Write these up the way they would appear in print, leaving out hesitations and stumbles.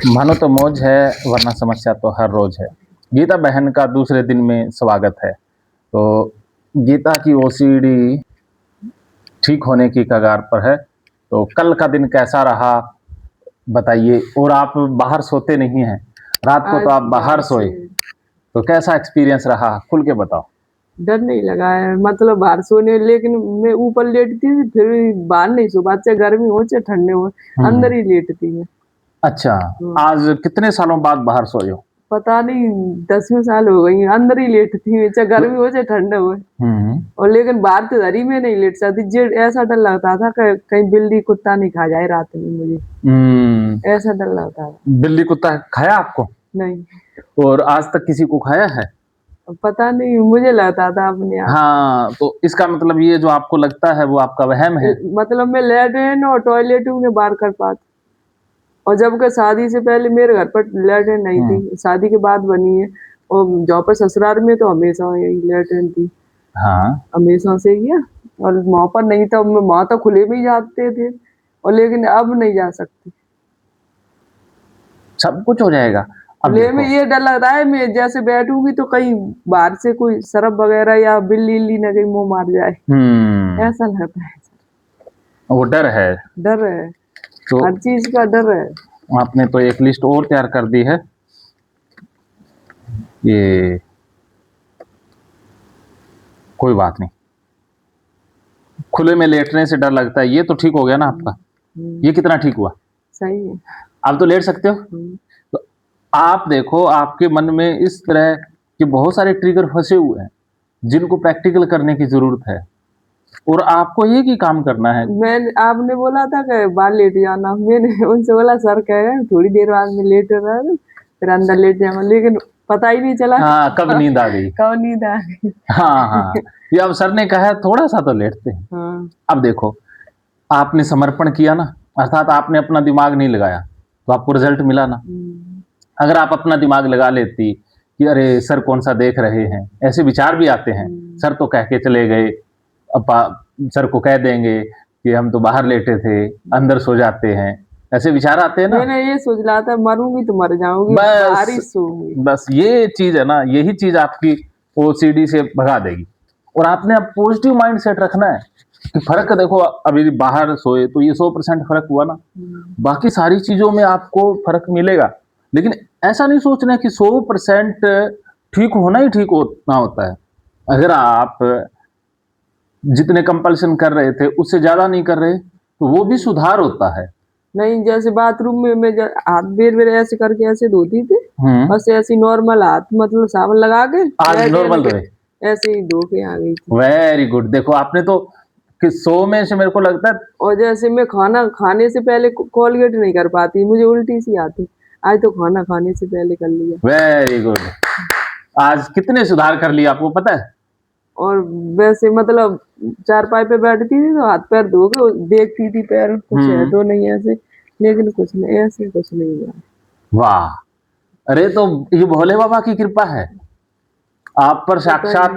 मानो तो मौज है, वरना समस्या तो हर रोज है। गीता बहन का दूसरे दिन में स्वागत है। तो गीता की ओसीडी ठीक होने की कगार पर है। तो कल का दिन कैसा रहा बताइए। और आप बाहर सोते नहीं हैं, रात को तो आप बाहर सोए, तो कैसा एक्सपीरियंस रहा, खुल के बताओ। डर नहीं लगा है, मतलब बाहर सोने, लेकिन मैं ऊपर लेटती थी, फिर भी बाहर नहीं सो पाती, चाहे गर्मी हो चाहे ठंडे हो, अंदर ही लेटती मैं। अच्छा, आज कितने सालों बाद बाहर सोए हो? पता नहीं 10वें साल हो गई, अंदर ही लेटती मैं, चाहे गर्मी हो चाहे ठंडा हो। और लेकिन बाहर तो धरी में नहीं लेट सकती, ऐसा डर लगता था कि कहीं बिल्ली कुत्ता नहीं खा जाए रात में मुझे, ऐसा डर लगता था। बिल्ली कुत्ता खाया आपको? नहीं। और आज तक किसी को खाया है? पता नहीं, मुझे लगता था अपने आप। हाँ, तो इसका मतलब ये जो आपको लगता है वो आपका वहम है। मतलब मैं लैट्रिन और टॉयलेट में बाहर कर पाती, और जबकि शादी से पहले मेरे घर पर लैट्रिन नहीं थी, शादी के बाद बनी है। और जहाँ पर ससुराल में तो हमेशा यही लैट्रिन थी। हाँ, हमेशा से ही है। और वहाँ पर नहीं था, वहाँ तो खुले में ही जाते थे, और लेकिन अब नहीं जा सकती। सब कुछ हो जाएगा। अब खुले में ये डर लगता है, मैं जैसे बैठूंगी तो कहीं बाहर से कोई सरफ वगैरह या बिल्ली न कहीं मुंह मार जाए, ऐसा लगता है। वो डर है। डर है, तो हर चीज का डर है। आपने तो एक लिस्ट और तैयार कर दी है। ये कोई बात नहीं, खुले में लेटने से डर लगता है, ये तो ठीक हो गया ना आपका। ये कितना ठीक हुआ? सही है। आप तो लेट सकते हो। तो आप देखो, आपके मन में इस तरह के बहुत सारे ट्रिगर फंसे हुए हैं जिनको प्रैक्टिकल करने की जरूरत है, और आपको एक ही काम करना है। आपने बोला था कि बाहर लेट जाना, मैंने उनसे बोला सर कह रहे हैं थोड़ी देर बाद में लेट रहा है, फिर अंदर लेट जाऊंगा, लेकिन पता ही नहीं चला कब नींद आ गई। कब नींद आ गई। हाँ, ये अब सर ने कहा है थोड़ा सा तो लेटते हैं। अब देखो, आपने समर्पण किया ना, अर्थात आपने अपना दिमाग नहीं लगाया, तो आपको रिजल्ट मिला ना। अगर आप अपना दिमाग लगा लेती कि अरे सर कौन सा देख रहे हैं, ऐसे विचार भी आते हैं। सर तो कह के चले गए, सर को कह देंगे कि हम तो बाहर लेटे थे, अंदर सो जाते हैं, ऐसे विचार आते हैं ना। मैंने ये सोच रहा था मरूंगी तो मर जाऊंगी, बाहर ही सोऊंगी। बस ये चीज है ना, यही चीज आपकी ओसीडी से भगा देगी। और आपने अब पॉजिटिव माइंड सेट रखना है कि फर्क देखो, अभी बाहर सोए तो ये 100% फर्क हुआ ना, बाकी सारी चीजों में आपको फर्क मिलेगा। लेकिन ऐसा नहीं सोचना कि 100% ठीक होना ही ठीक होना होता है। अगर आप जितने कंपल्सन कर रहे थे उससे ज्यादा नहीं कर रहे, तो वो भी सुधार होता है। नहीं, जैसे बाथरूम में मैं हाथ बेर ऐसे करके ऐसे धोती थी, बस ऐसे नॉर्मल हाथ, मतलब साबुन लगा के आज नॉर्मल धोए, ऐसे ही धो के आ गई थी। Very good. देखो आपने तो कि 100 में से मेरे को लगता है। और जैसे मैं खाना खाने से पहले कोलगेट नहीं कर पाती, मुझे उल्टी सी आती, आज तो खाना खाने से पहले कर लिया। Very good. आज कितने सुधार कर लिया आपको पता है। और वैसे मतलब चारपाई पे बैठती थी तो हाथ पैर धो के देखती थी पैर कुछ है तो नहीं ऐसे, लेकिन कुछ नहीं, ऐसे कुछ नहीं हुआ। वाह, अरे तो ये भोले बाबा की कृपा है आप पर, साक्षात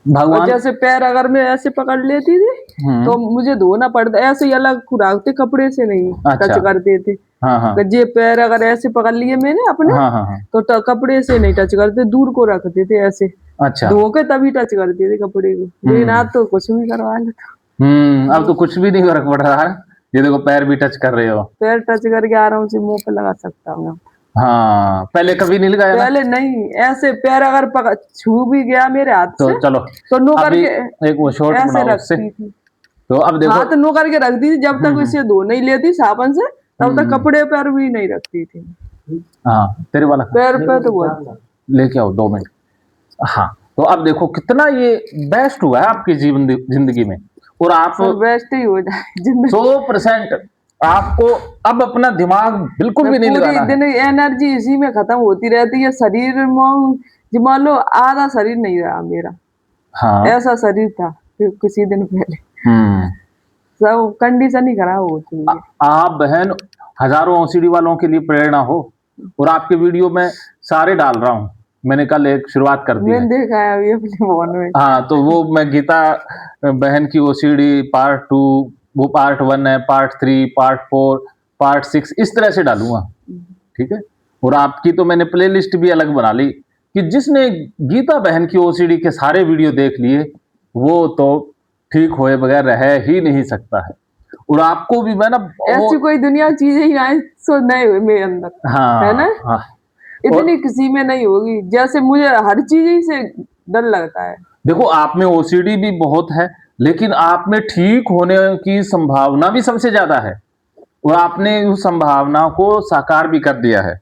भगवान। जैसे पैर अगर मैं ऐसे पकड़ लेती थी तो मुझे धोना पड़ता, ऐसे ही अलग खुराकते, कपड़े से नहीं टच करते थे। जे पैर अगर ऐसे पकड़ लिए मैंने अपने, तो कपड़े से नहीं टच करते, दूर को रखते थे ऐसे। अच्छा, धो के तभी टच करते थे कपड़े को, लेकिन आज तो कुछ भी करवा लेता। अब तो कुछ भी नहीं फर्क पड़ रहा है। ये देखो पैर भी टच कर रहे हो, पैर टच करके आराम से मुंह पे लगा सकता हूँ। हाँ, पहले कभी नहीं लगाया। पहले नहीं, ऐसे पैर अगर छू भी गया मेरे हाथ से, तो चलो तो नो करके एक वो शॉट ऐसे बनाओ रखती थी। तो अब देखो, हाथ नो करके रखती थी, जब तक इसे धो नहीं लेती साबुन से, तब तक कपड़े पर भी नहीं रखती थी। हाँ, तेरे वाला पैर पे तो बहुत लेके आओ 2 मिनट। हाँ, तो अब देखो कितना ये बेस्ट हुआ है आपकी जिंदगी में। और आप बेस्ट ही हो जाए 100%। आपको अब अपना दिमाग बिल्कुल भी नहीं लगाना है। पूरी दिन एनर्जी इसी में खत्म होती रहती है, शरीर में मान लो आधा शरीर नहीं रहा मेरा। हाँ, ऐसा शरीर था किसी दिन पहले, सब कंडीशन ही खराब होती है। आप बहन हजारों ओसीडी वालों के लिए प्रेरणा हो, और आपके वीडियो में सारे डाल रहा हूँ। मैंने कल एक शुरुआत कर दी, मैंने देखा है अभी अपने फोन में। हाँ, तो वो मैं गीता बहन की ओसीडी पार्ट 2, वो पार्ट 1 है, पार्ट 3, पार्ट 4, पार्ट 6 इस तरह से डालूंगा, ठीक है। और आपकी तो मैंने प्लेलिस्ट भी अलग बना ली कि जिसने गीता बहन की ओसीडी के सारे वीडियो देख लिए वो तो ठीक होए बगैर रह ही नहीं सकता है। और आपको भी मैं ना ऐसी कोई दुनिया चीजें ही आए सो नहीं हुए मेरे अंदर, हाँ, है ना। हाँ, इतनी किसी में नहीं होगी, जैसे मुझे हर चीज ही से डर लगता है। देखो आप में ओसीडी भी बहुत है, लेकिन आप में ठीक होने की संभावना भी सबसे ज्यादा है और आपने उस संभावना को साकार भी कर दिया है।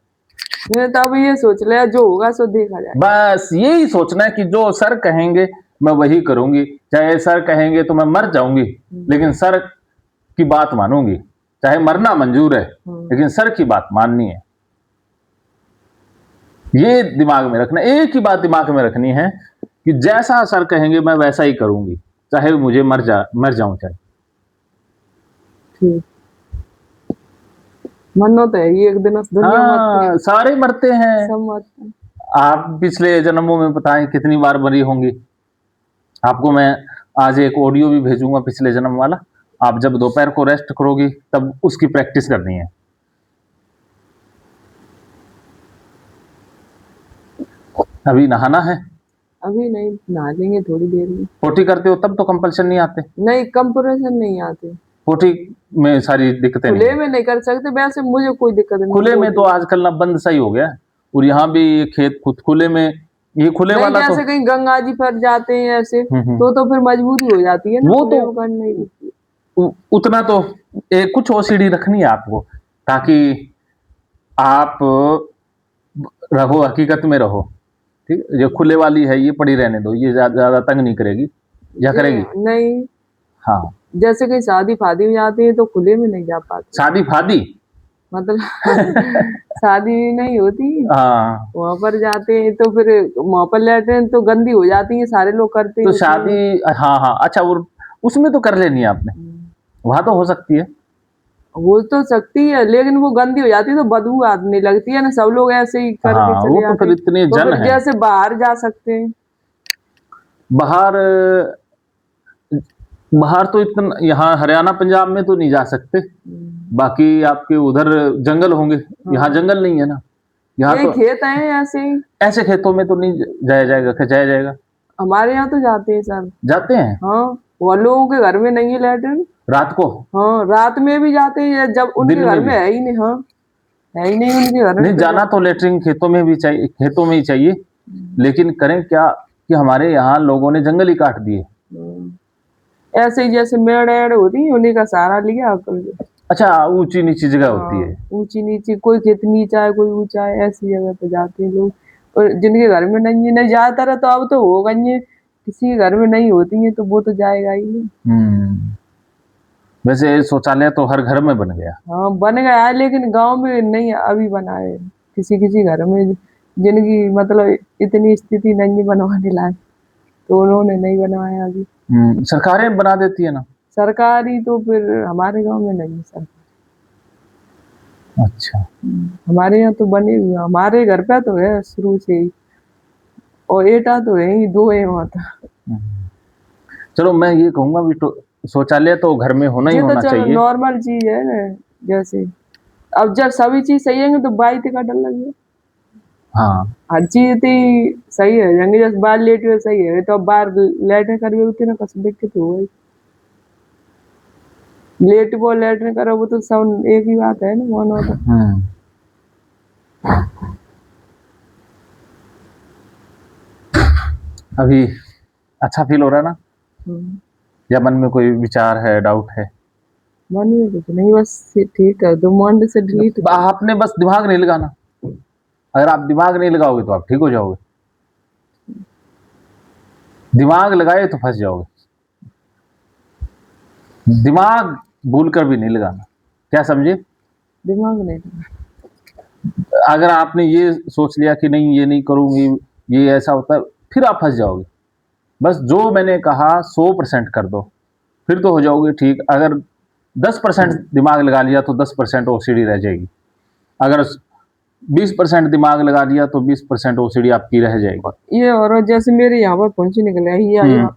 मैंने तो अब ये सोच लिया जो होगा सो देखा जाए। बस यही सोचना है कि जो सर कहेंगे मैं वही करूंगी, चाहे सर कहेंगे तो मैं मर जाऊंगी लेकिन सर की बात मानूंगी, चाहे मरना मंजूर है लेकिन सर की बात माननी है। ये दिमाग में रखना, एक ही बात दिमाग में रखनी है कि जैसा सर कहेंगे मैं वैसा ही करूंगी, चाहे मुझे मर जाऊं चाहे। मरना तो है ही एक दिन, दुनिया हाँ, सारे मरते हैं। सब मरते हैं। आप पिछले जन्मों में पता है कितनी बार मरी होंगी। आपको मैं आज एक ऑडियो भी भेजूंगा पिछले जन्म वाला, आप जब दोपहर को रेस्ट करोगी तब उसकी प्रैक्टिस करनी है। अभी नहाना है? अभी नहीं, नहा लेंगे थोड़ी देर में। पोटी करते हो तब तो कंपल्शन नहीं आते? नहीं, कंपल्सन नहीं आते। पोटी में सारी दिक्कतें खुले में नहीं कर सकते, वैसे मुझे कोई दिक्कत नहीं। खुले में तो आजकल ना बंद सही हो गया, और यहाँ भी ये खेत खुद खुले में, ये खुले वाला जैसे तो कहीं गंगा जी पर जाते हैं ऐसे तो फिर मजबूरी हो जाती है ना, वो तो नहीं उतना तो कुछ ओसीडी रखनी है आपको ताकि आप रहो, हकीकत में रहो, ठीक। जो खुले वाली है ये पड़ी रहने दो, ये ज्यादा तंग नहीं करेगी या करेगी? नहीं। हाँ, जैसे कहीं शादी फादी में जाते हैं तो खुले में नहीं जा पाते। शादी फादी मतलब शादी नहीं होती, हाँ, वहां पर जाते हैं तो फिर वहां पर लेटरिन तो गंदी हो जाती है, सारे लोग करते हैं तो शादी। हाँ हाँ, अच्छा, वो उसमें तो कर लेनी है आपने, वहां तो हो सकती है, वो तो सकती है, लेकिन वो गंदी हो जाती है तो बदबू आने लगती है ना, सब लोग ऐसे ही करके हाँ, चले वो तो फिर इतने तो जन फिर है। जैसे बाहर जा सकते हैं, बाहर तो इतना, यहाँ हरियाणा पंजाब में तो नहीं जा सकते, बाकी आपके उधर जंगल होंगे, यहाँ जंगल नहीं है ना, यहाँ तो खेत हैं ऐसे ही। ऐसे खेतों में तो नहीं जाया जाएगा, क्या जाया जाएगा? हमारे यहाँ तो जाते हैं सर। जाते हैं? हाँ, वो लोगों के घर में नहीं है लेटरिन। रात को? हाँ, रात में भी जाते हैं जब उनके घर में है ही नहीं। हाँ, है ही नहीं उनके घर में। नहीं, जाना तो लेटरिन खेतों में भी चाहिए, खेतों में ही चाहिए, लेकिन करें क्या कि हमारे यहाँ लोगों ने जंगल ही काट दिए। ऐसे ही जैसे मेड़ होती है उन्हीं का सहारा लिया। अच्छा, ऊंची नीची जगह होती है? ऊंची नीची, कोई खेत नीचा है कोई ऊंचा है, ऐसी जगह पे जाते हैं लोग। और जिनके घर में नहीं है, नहीं जाता रहा तो अब तो होगा ही, किसी के घर में नहीं होती है तो वो तो जाएगा ही नहीं। वैसे शौचालय तो हर घर में बन गया। हाँ, बन गया है, लेकिन गांव में नहीं अभी बना है, किसी घर में जिनकी मतलब इतनी स्थिति नहीं बनवाने लायक, तो उन्होंने नहीं बनवाया अभी। सरकारें बना देती है ना। सरकारी तो फिर हमारे गांव में नहीं है सरकार। अच्छा, हमारे यहाँ तो बने हुए, हमारे घर पे तो है शुरू से ही, और एटा तो है ही, 2 है वहाँ था। चलो मैं ये कहूँगा भी तो शौचालय तो घर में होना ही होना चाहिए, नॉर्मल चीज है ना। जैसे अब जब सभी चीज सही है तो बाई का डर लगे। हाँ, हर चीज थी सही है जाएंगे, जैसे बाहर लेट हुए सही है तो अब बाहर लेटने कर होती ना, कसम दिक्कत हो गई। लेट वो लेटने करो वो तो सब एक ही बात है ना, वन होता। अभी अच्छा फील हो रहा है ना, या मन में कोई विचार है, डाउट है? मन में कुछ नहीं, बस ठीक कर दो, माइंड से डिलीट। आपने बस दिमाग नहीं लगाना, अगर आप दिमाग नहीं लगाओगे तो आप ठीक हो जाओगे, दिमाग लगाए तो फंस जाओगे। दिमाग भूल कर भी नहीं लगाना, क्या समझे? दिमाग नहीं, अगर आपने ये सोच लिया कि नहीं ये नहीं करूंगी, ये ऐसा होता है, फिर आप फंस जाओगे। बस जो मैंने कहा 100% कर दो, फिर तो हो जाओगे ठीक। अगर 10% दिमाग लगा लिया तो 10% ओसीडी रह जाएगी, अगर 20% दिमाग लगा लिया तो 20% ओसीडी आपकी रह जाएगी। ये और जैसे मेरे यहाँ पर पंची निकल है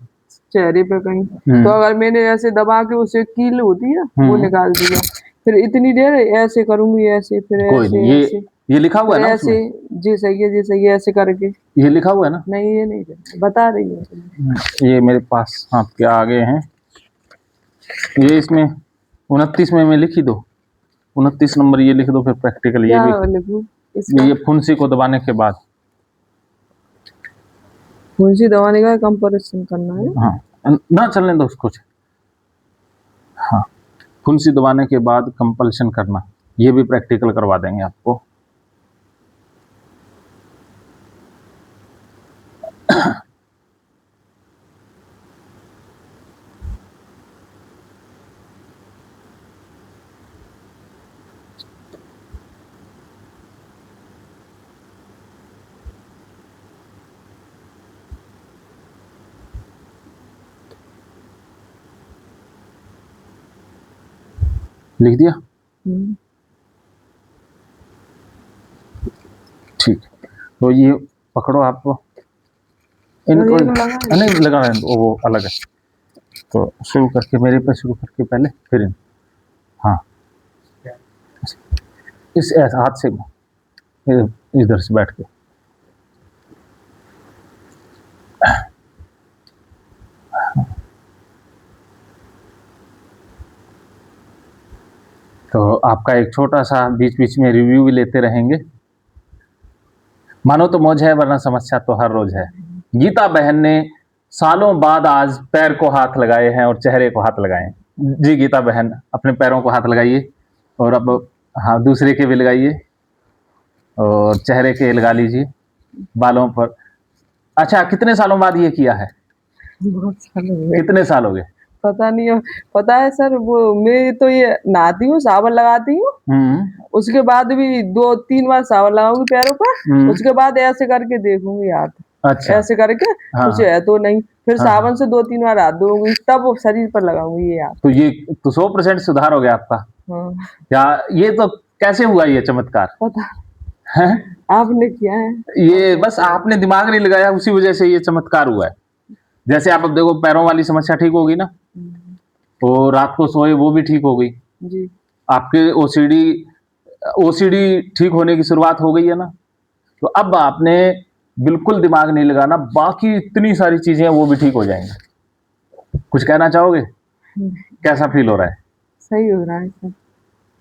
चेहरे पे कहीं, तो अगर मैंने ऐसे दबा के उसे कील होती है वो निकाल दिया, फिर इतनी देर ऐसे करूंगी, ऐसे फिर कोई ऐसे नहीं, ऐसे ये लिखा हुआ है ना ऐसे। उसमें? जी सही है, जी सही है, ऐसे करके। ये लिखा हुआ है ना? नहीं ये नहीं बता रही हूँ। ये मेरे पास आपके आगे हैं, ये इसमें 29 में लिखी दो, 29 नंबर ये लिख दो, फिर प्रैक्टिकल ये क्या भी। लिखूं इसका? ये फुंसी को दबाने के बाद, फुंसी दबाने का कंपैरिजन करना है। हाँ ना, चलने दो उसको। हाँ, फुंसी दबाने के बाद कंपल्शन करना, ये भी प्रैक्टिकल करवा देंगे आपको। लिख दिया? ठीक, तो ये पकड़ो आप, इनको नहीं लगा रहे हैं, वो अलग है। तो शुरू करके मेरे पे शुरू करके पहले, फिर इन, हाँ इस ऐसा हाथ से इधर से बैठ के। तो आपका एक छोटा सा बीच बीच में रिव्यू भी लेते रहेंगे। मानो तो मौज है, वरना समस्या तो हर रोज है। गीता बहन ने सालों बाद आज पैर को हाथ लगाए हैं और चेहरे को हाथ लगाए हैं। जी गीता बहन, अपने पैरों को हाथ लगाइए, और अब हाँ दूसरे के भी लगाइए, और चेहरे के लगा लीजिए, बालों पर। अच्छा, कितने सालों बाद ये किया है? बहुत साल हो गए। कितने साल हो गए? पता नहीं है, पता है सर, वो मैं तो ये नहाती हूँ, साबुन लगाती हूँ, उसके बाद भी 2-3 बार साबुन लगाऊंगी पैरों पर, उसके बाद ऐसे करके देखूंगी हाथ। अच्छा, ऐसे करके कुछ है तो नहीं, फिर साबुन से 2-3 बार हाथ धोऊंगी, तब वो शरीर पर लगाऊंगी ये हाथ। तो ये तो 100% सुधार हो गया आपका। क्या ये तो कैसे हुआ ये चमत्कार? पता है आपने किया है, ये बस आपने दिमाग नहीं लगाया, उसी वजह से ये चमत्कार हुआ है। जैसे आप अब देखो, पैरों वाली समस्या ठीक होगी ना, तो रात को सोए वो भी ठीक हो गई जी। आपके। ओसीडी ठीक होने की शुरुआत हो गई है ना। तो अब आपने बिल्कुल दिमाग नहीं लगाना, बाकी इतनी सारी चीजें हैं वो भी ठीक हो जाएंगी। कुछ कहना चाहोगे? कैसा फील हो रहा है? सही हो रहा है सर।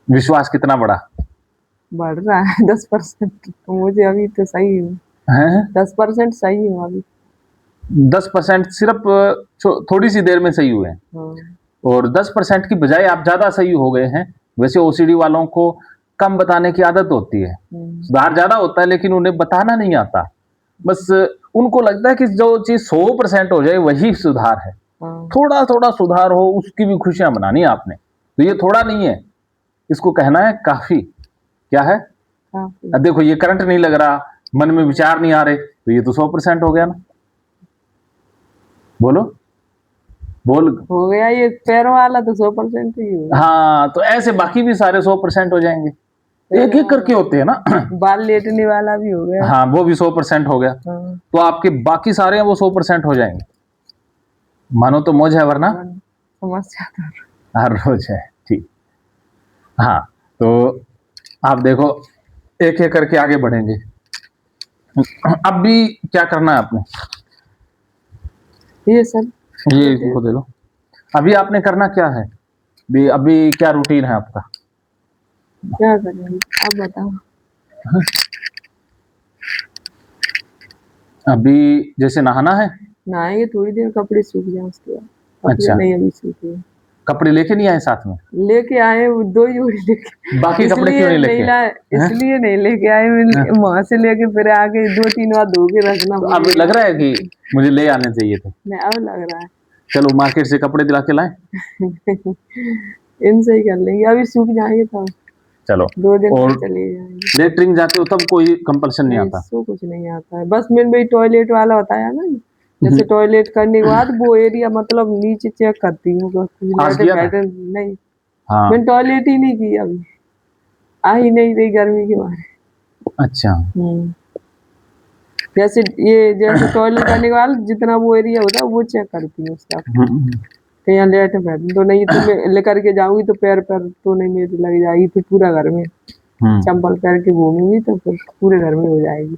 विश्वास कितना बड़ा बढ़ रहा है? 10%। तो मुझे अभी तो सही हूँ, 10% सही हूँ अभी। 10% सिर्फ थोड़ी सी देर में सही हुए हैं, और 10% की बजाय आप ज्यादा सही हो गए हैं। वैसे ओसीडी वालों को कम बताने की आदत होती है, सुधार ज्यादा होता है, लेकिन उन्हें बताना नहीं आता। बस उनको लगता है कि जो चीज 100% हो जाए वही सुधार है। थोड़ा थोड़ा सुधार हो, उसकी भी खुशियां मनानी है आपने। तो ये थोड़ा नहीं है, इसको कहना है काफी। क्या है? अब देखो, ये करंट नहीं लग रहा, मन में विचार नहीं आ रहे, तो ये तो 100% हो गया ना। बोलो, बोल हो गया ये पैरों वाला तो 100% ही होगा। हाँ, तो ऐसे बाकी भी सारे 100% हो जाएंगे, एक एक करके होते हैं ना। बाल लेटने वाला भी हो गया। हाँ, वो भी 100% हो गया। तो आपके बाकी सारे हैं वो 100% हो जाएंगे। मानो तो मौज है, वरना समस्या तो हर रोज है। ठीक, हाँ, तो आप देखो, एक एक करके आगे बढ़ेंगे। अब भी क्या करना है आपने? ये सब ये इनको दे दो। अभी आपने करना क्या है? अभी क्या रूटीन है आपका? क्या करेंगे आप बताओ। अभी जैसे नहाना है, नहाएंगे थोड़ी देर, कपड़े सूख जाए उसके बाद। अच्छा, नहीं अभी सूखे। कपड़े लेके नहीं आए साथ में? लेके आए, 2 जोड़ी लेके। बाकी कपड़े क्यों नहीं लेके आए? इसलिए नहीं लेके आए, वहां से लेके फिर आके 2-3 बार धो के रखना। तो अब लग रहा है कि मुझे ले आने चाहिए थे? नहीं, अब लग रहा है चलो मार्केट से कपड़े दिला के लाएं। इनसे ही कर लेंगे, अभी सूख जाएंगे तब। चलो 2 दिन और चले जाएंगे। लेटरिन जाते हो तब कोई कंपल्सन नहीं आता? इसको कुछ नहीं आता है, बस मैंने भाई टॉयलेट वाला बताया ना, जैसे टॉयलेट करने के बाद वो एरिया मतलब नीचे चेक करती हूँ नहीं। हाँ, मैंने टॉयलेट ही नहीं की अभी, आ ही नहीं रही गर्मी के मारे। अच्छा, जैसे टॉयलेट करने के बाद जितना वो एरिया होता है वो चेक करती हूँ उसका। यहाँ लेट में बैठ तो नहीं, तो मैं लेकर के जाऊंगी तो पैर पर तो नहीं मेरी लग जाएगी, फिर पूरा घर में चंपल पहन के घूमूंगी तो फिर पूरे घर में हो जाएगी।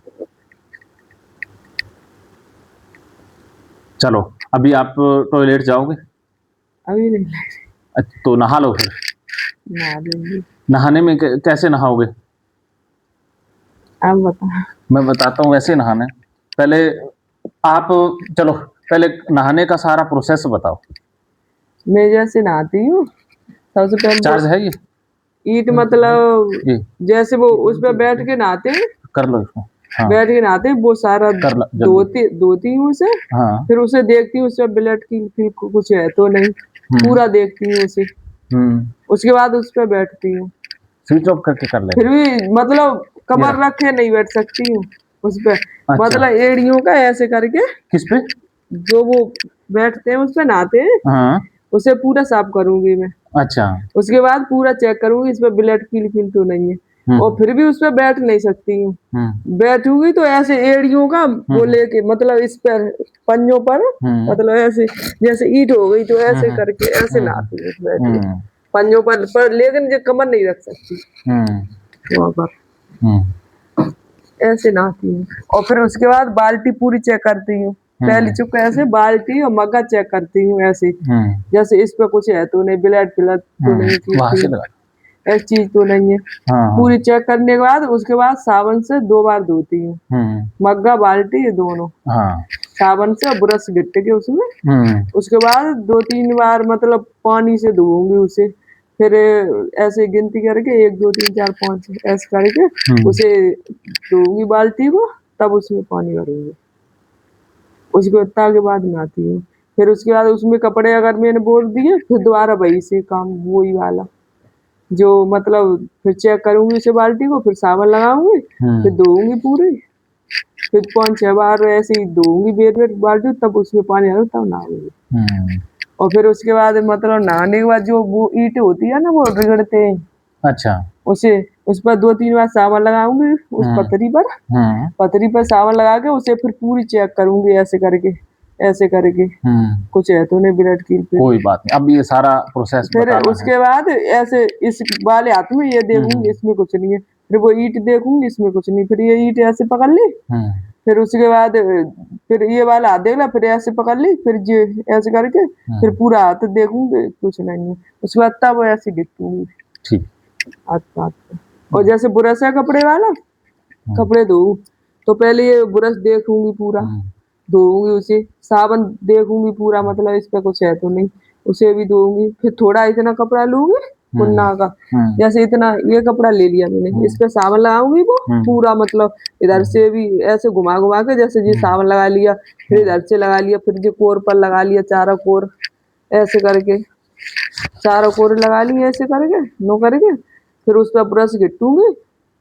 चलो अभी आप टॉयलेट जाओगे? अभी नहीं। अच्छा, तो नहा लो फिर। नहा लेंगी। नहाने में कैसे नहाओगे? आप बताओ। मैं बताता हूँ वैसे नहाना है। पहले आप चलो पहले नहाने का सारा प्रोसेस बताओ। मैं जैसे नहाती हूँ सबसे पहले चार्ज है ये ईट मतलब जैसे वो उस पर बैठ के नहाते हैं, कर लो इसको। हाँ। बैठ के नहाते हैं वो सारा धोती हूँ उसे। हाँ। फिर उसे देखती हूँ उसमें ब्लड की कुछ है तो नहीं, पूरा देखती हूँ उसे। उसके बाद उस पर बैठती हूँ। स्विच ऑफ करके कर ले। फिर भी मतलब कमर रख के नहीं बैठ सकती हूँ उस पे। अच्छा। मतलब एड़ियों का ऐसे करके। किस पे? जो वो बैठते हैं उस पे नहाते हैं। हाँ। उसे पूरा साफ करूंगी मैं। अच्छा। उसके बाद पूरा चेक करूंगी इस पे ब्लड की तो नहीं है। और फिर भी उस पे बैठ नहीं सकती हूँ। बैठूंगी तो ऐसे एड़ियों का वो लेके मतलब इस पर पंजों पर मतलब ऐसे जैसे ईंट हो गई तो ऐसे करके ऐसे नहाती हूँ बैठी पंजों पर लेकिन जो कमर नहीं रख सकती वहाँ पर ऐसे नहाती हूँ। और फिर उसके बाद बाल्टी पूरी चेक करती हूँ। पहली चुप ऐसे बाल्टी और मग्गा चेक करती हूँ ऐसे जैसे इस पे कुछ है तो नहीं, ब्लड तो नहीं, ऐसी चीज तो नहीं है। पूरी चेक करने के बाद उसके बाद साबुन से 2 बार धोती हूँ मग्गा बाल्टी ये दोनों। साबुन से और ब्रश गिट्टे के उसमें। उसके बाद 2-3 बार मतलब पानी से धोऊंगी उसे। फिर ऐसे गिनती करके 1 2 3 4 5 ऐसे करके उसे धोऊंगी बाल्टी को, तब उसमें पानी भरूंगी। उसके के बाद नहाती हूँ। फिर उसके बाद उसमें कपड़े अगर मैंने बोल दिए फिर दोबारा वही से काम वही वाला जो मतलब फिर चेक करूंगी उसे बाल्टी को, फिर साबुन लगाऊंगी, फिर धोऊंगी पूरी, फिर 5-6 बार ऐसे ही धोऊंगी बेर बाल्टी, तब उसमें पानी आएगा तब नहाऊंगी। और फिर उसके बाद मतलब नहाने के बाद जो वो ईंट होती है ना वो रगड़ते हैं। अच्छा। उसे उस पर 2-3 बार साबुन लगाऊंगी उस पतरी पर साबुन लगा के उसे फिर पूरी चेक करूंगी ऐसे करके कुछ है तो नहीं ब्लड की। कोई बात नहीं, अब ये सारा प्रोसेस फिर उसके बाद ऐसे इस वाले हाथ में ये देखूंगी इसमें कुछ नहीं है, फिर वो ईंट देखूंगी इसमें कुछ नहीं, फिर ये ईंट ऐसे पकड़ ली। फिर उसके बाद फिर ये वाला हाथ देख ला, फिर ऐसे पकड़ ली, फिर ये ऐसे करके फिर पूरा हाथ देखूंगी कुछ नहीं है। उसके बाद तब ऐसे गिटूंगी। ठीक। अच्छा। और जैसे ब्रश है कपड़े वाला, कपड़े धो तो पहले ये ब्रश देखूंगी पूरा, धोऊंगी उसे, साबुन देखूंगी पूरा मतलब इस पे कुछ है तो नहीं, उसे भी धोऊंगी। फिर थोड़ा इतना कपड़ा लूंगी कुन्ना का, जैसे इतना ये कपड़ा ले लिया मैंने, इस पे साबुन लगाऊंगी वो पूरा मतलब इधर से भी ऐसे घुमा घुमा के जैसे ये साबुन लगा लिया, फिर इधर से लगा लिया, फिर ये कोर पर लगा लिया, चारों कोर ऐसे करके चारों कोर लगा लिए ऐसे करके नो करके। फिर उस पर ब्रश घिटूंगी,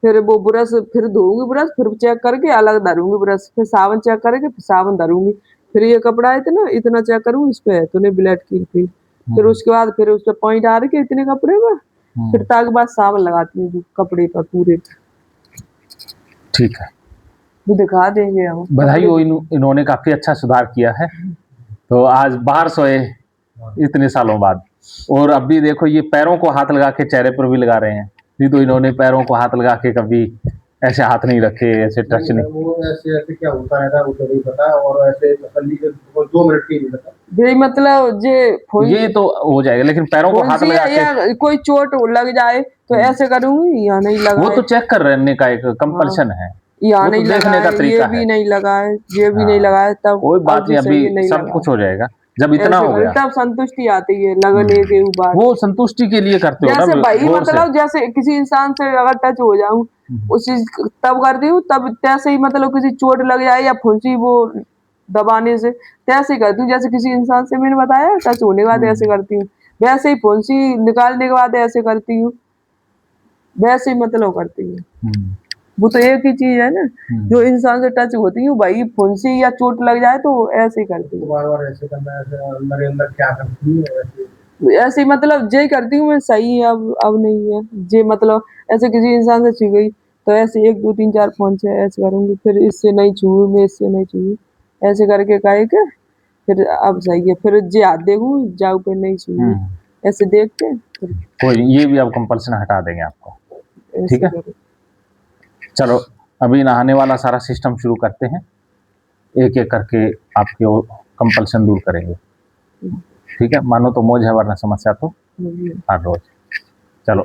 फिर वो ब्रश फिर धोऊंगी, ब्रश फिर चेक करके अलग धरूंगी ब्रश, फिर साबुन चेक करके फिर साबुन धरूंगी, फिर ये कपड़ा इतना इतना चेक करूंगी इस पे तो नहीं ब्लड की फिर उसके बाद फिर उस पर पानी डाल के इतने कपड़े में फिर ताक बाद साबुन लगाती हूँ कपड़े पर पूरे। ठीक है, वो दिखा देंगे हम। बधाई हो, इन्होंने काफी अच्छा सुधार किया है। तो आज बाहर सोए इतने सालों बाद, और अभी देखो ये पैरों को हाथ लगा के चेहरे पर भी लगा रहे हैं। नहीं तो इन्होंने पैरों को हाथ लगा के कभी ऐसे हाथ नहीं रखे, ऐसे टच नहीं। वो ऐसे ऐसे क्या होता है वो तो नहीं पता, और ऐसे तसल्ली के 2 मिनट की नहीं पता। ये मतलब ये तो हो जाएगा, लेकिन पैरों को हाथ लगा के कोई चोट लग जाए तो ऐसे करूंगी या नहीं लगा, वो तो चेक करने का एक कंपल्शन है, या नहीं देखने का तरीका है। ये भी नहीं लगा है, ये भी नहीं लगा है, तब कोई बात नहीं, अभी सब कुछ हो जाएगा जब इतना हो गया तब संतुष्टि आती है लगने के बाद। वो संतुष्टि के लिए करते हो ना जैसे भाई मतलब जैसे किसी इंसान से अगर टच हो जाऊं उसी तब करती हूँ, तब तैसे ही मतलब किसी चोट लग जाए या फुंसी वो दबाने से तैसे ही करती हूँ। जैसे किसी इंसान से मैंने बताया टच होने के बाद ऐसे करती हूँ, वैसे ही फुंसी निकालने के बाद ऐसे करती हूँ, वैसे ही मतलब करती हूँ। वो तो एक ही चीज है ना, जो इंसान से टच होती है भाई फुंसी या चोट लग जाए तो ऐसे ही करती हूँ। बार-बार ऐसे करना, ऐसे अंदर क्या करती है ऐसे मतलब जे करती हूँ मैं, सही है अब नहीं है जे मतलब ऐसे किसी इंसान से छू गई तो ऐसे 1 2 3 4 5 6 ऐसे करूंगी, फिर इससे नहीं छू मैं इससे नहीं छू, ऐसे करके कहे के फिर अब सही है, फिर जे हाथ देखूं जाऊ पे नहीं सुनी ऐसे देख के कोई ये भी अब कंपल्सन हटा देंगे आपको, ठीक है। करो। चलो अभी नहाने वाला सारा सिस्टम शुरू करते हैं, एक एक करके आपके वो कंपल्सन दूर करेंगे, ठीक है। मानो तो मौज है, वरना समस्या तो हर रोज। चलो